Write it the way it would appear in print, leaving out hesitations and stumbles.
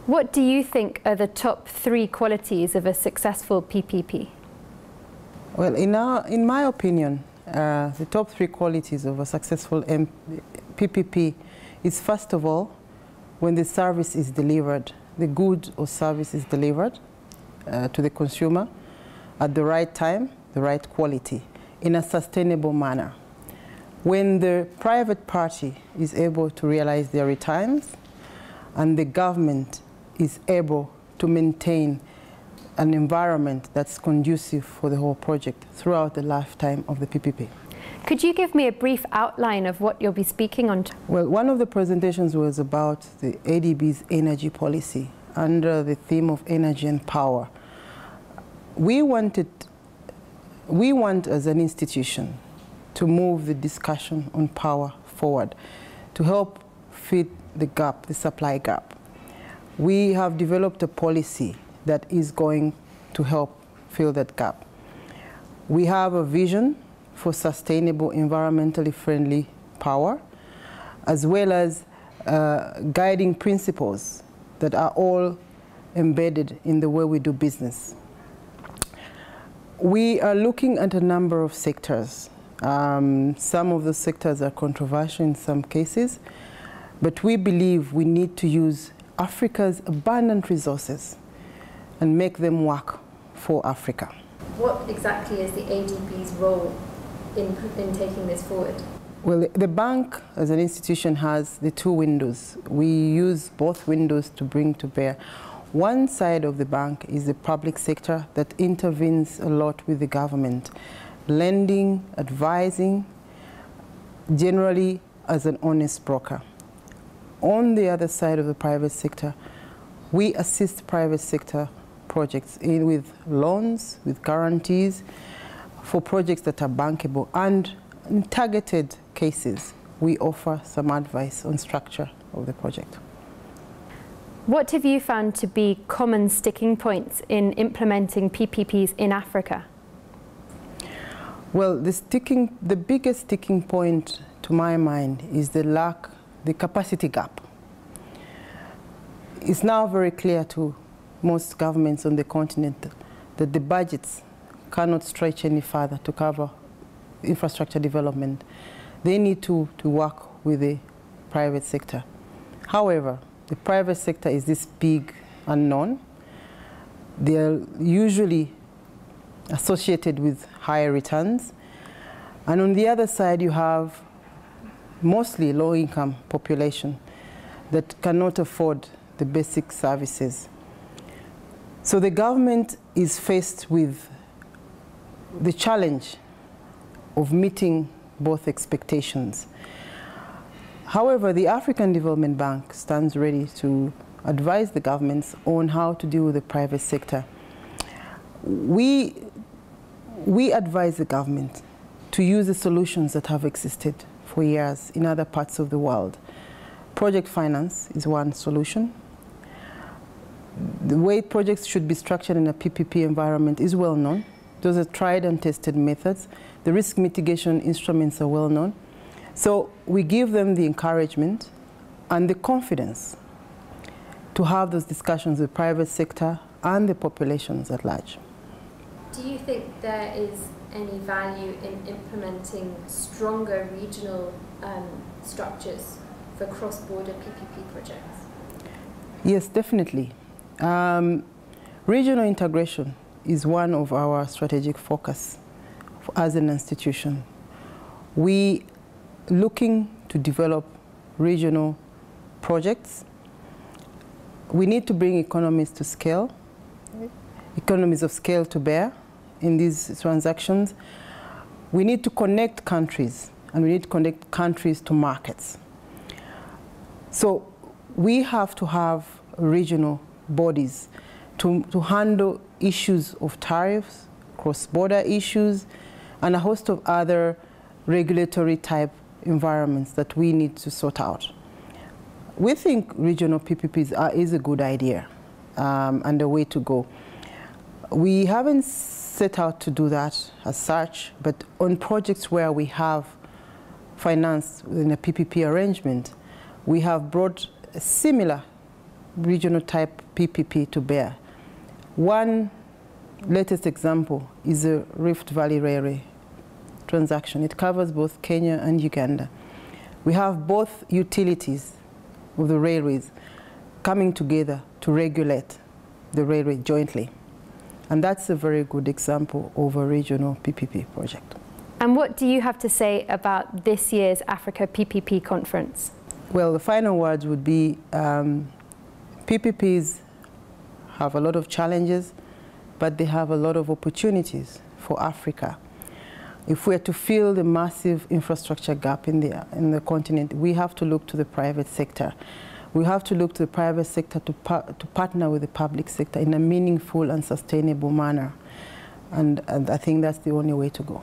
What do you think are the top 3 qualities of a successful PPP? Well, in my opinion, the top 3 qualities of a successful PPP is, first of all, when the service is delivered, the good or service is delivered to the consumer at the right time, the right quality, in a sustainable manner. When the private party is able to realize their returns and the government is able to maintain an environment that's conducive for the whole project throughout the lifetime of the PPP. Could you give me a brief outline of what you'll be speaking on? Well, one of the presentations was about the ADB's energy policy under the theme of energy and power. We want as an institution to move the discussion on power forward, to help fit the gap, the supply gap. We have developed a policy that is going to help fill that gap. We have a vision for sustainable, environmentally friendly power, as well as guiding principles that are all embedded in the way we do business. We are looking at a number of sectors. Some of the sectors are controversial in some cases, but we believe we need to use Africa's abundant resources and make them work for Africa. What exactly is the ADB's role in taking this forward? Well, the bank as an institution has the 2 windows. We use both windows to bring to bear. One side of the bank is the public sector that intervenes a lot with the government, lending, advising, generally as an honest broker. On the other side of the private sector, we assist private sector projects with loans, with guarantees for projects that are bankable, and in targeted cases, we offer some advice on structure of the project. What have you found to be common sticking points in implementing PPPs in Africa? Well, the biggest sticking point to my mind is the capacity gap. It's now very clear to most governments on the continent that the budgets cannot stretch any further to cover infrastructure development. They need to work with the private sector. However, the private sector is this big unknown. They are usually associated with higher returns. And on the other side, you have mostly low-income population that cannot afford the basic services. So the government is faced with the challenge of meeting both expectations. However, the African Development Bank stands ready to advise the governments on how to deal with the private sector. We advise the government to use the solutions that have existed for years in other parts of the world. Project finance is one solution. The way projects should be structured in a PPP environment is well known. Those are tried and tested methods. The risk mitigation instruments are well known. So we give them the encouragement and the confidence to have those discussions with the private sector and the populations at large. Do you think there is any value in implementing stronger regional structures for cross-border PPP projects? Yes, definitely. Regional integration is one of our strategic focus as an institution. We are looking to develop regional projects. We need to bring economies of scale to bear in these transactions. We need to connect countries, and we need to connect countries to markets. So we have to have regional bodies to handle issues of tariffs, cross-border issues, and a host of other regulatory type environments that we need to sort out. We think regional PPPs is a good idea and a way to go. We haven't set out to do that as such, but on projects where we have finance within a PPP arrangement, we have brought similar regional type PPP to bear. One latest example is the Rift Valley Railway transaction. It covers both Kenya and Uganda. We have both utilities of the railways coming together to regulate the railway jointly. And that's a very good example of a regional PPP project. And what do you have to say about this year's Africa PPP conference? Well, the final words would be PPPs have a lot of challenges, but they have a lot of opportunities for Africa. If we are to fill the massive infrastructure gap in the continent, we have to look to the private sector. We have to look to the private sector to partner with the public sector in a meaningful and sustainable manner. And I think that's the only way to go.